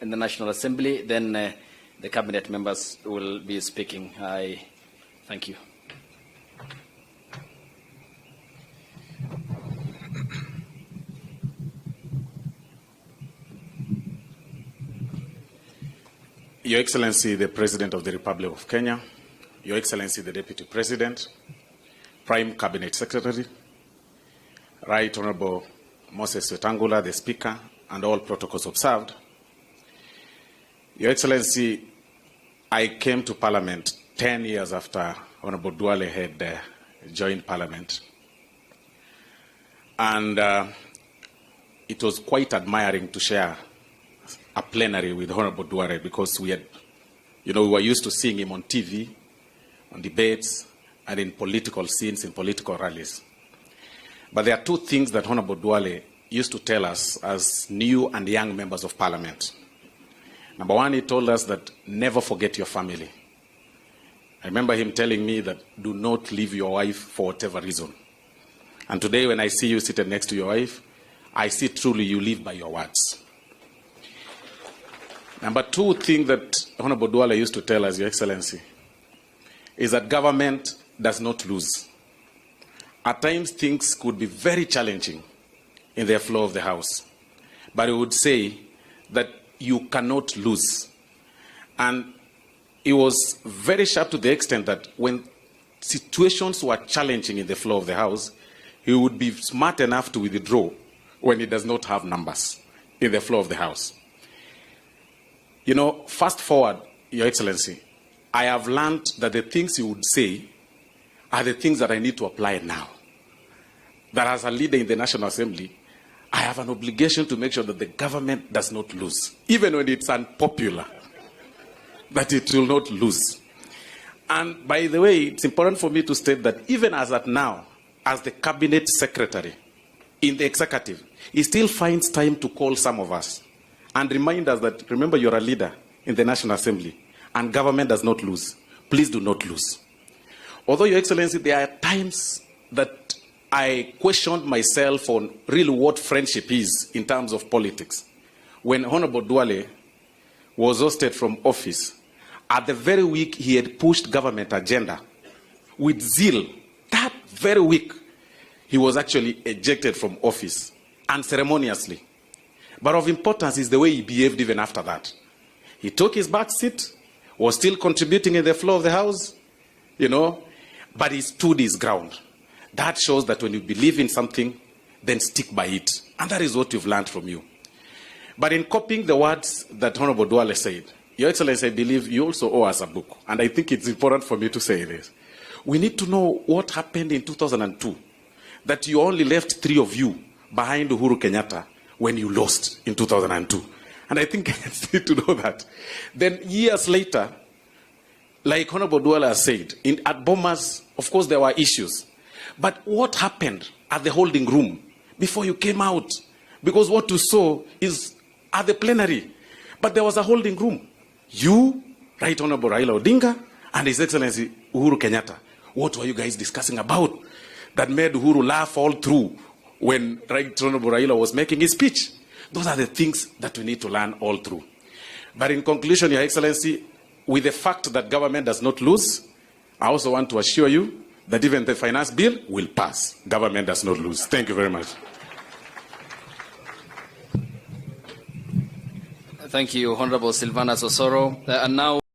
in the National Assembly. Then the cabinet members will be speaking. I thank you. Your Excellency, the President of the Republic of Kenya, Your Excellency, the Deputy President, Prime Cabinet Secretary, Right Honorable Moses Wetangula, the Speaker, and all protocols observed. Your Excellency, I came to Parliament 10 years after Honorable Duale had joined Parliament. And it was quite admiring to share a plenary with Honorable Duale because we had, we were used to seeing him on TV, on debates, and in political scenes, in political rallies. But there are two things that Honorable Duale used to tell us as new and young members of Parliament. Number one, he told us that never forget your family. I remember him telling me that do not leave your wife for whatever reason. And today when I see you seated next to your wife, I see truly you live by your words. Number two thing that Honorable Duale used to tell us, Your Excellency, is that government does not lose. At times, things could be very challenging in the flow of the House. But he would say that you cannot lose. And he was very sharp to the extent that when situations were challenging in the flow of the House, he would be smart enough to withdraw when he does not have numbers in the flow of the House. Fast forward, Your Excellency, I have learned that the things you would say are the things that I need to apply now. That as a leader in the National Assembly, I have an obligation to make sure that the government does not lose, even when it's unpopular, that it will not lose. And by the way, it's important for me to state that even as at now, as the cabinet secretary in the executive, he still finds time to call some of us and remind us that, remember, you're a leader in the National Assembly and government does not lose. Please do not lose. Although, Your Excellency, there are times that I questioned myself on really what friendship is in terms of politics. When Honorable Duale was ousted from office, at the very week he had pushed government agenda with zeal, that very week he was actually ejected from office unceremoniously. But of importance is the way he behaved even after that. He took his back seat, was still contributing in the flow of the House, but he stood his ground. That shows that when you believe in something, then stick by it. And that is what we've learned from you. But in copying the words that Honorable Duale said, Your Excellency, I believe you also owe us a book. And I think it's important for me to say this. We need to know what happened in 2002, that you only left 3 of you behind Uhuru Kenyatta when you lost in 2002. And I think I need to know that. Then years later, like Honorable Duale has said, at Bomas, of course, there were issues. But what happened at the holding room before you came out? Because what you saw is at the plenary. But there was a holding room. You, Right Honorable Raila Odinga, and His Excellency Uhuru Kenyatta. What were you guys discussing about that made Uhuru laugh all through when Right Honorable Raila was making his speech? Those are the things that we need to learn all through. But in conclusion, Your Excellency, with the fact that government does not lose, I also want to assure you that even the finance bill will pass. Government does not lose. Thank you very much. Thank you, Honorable Silvanus Osoro. And now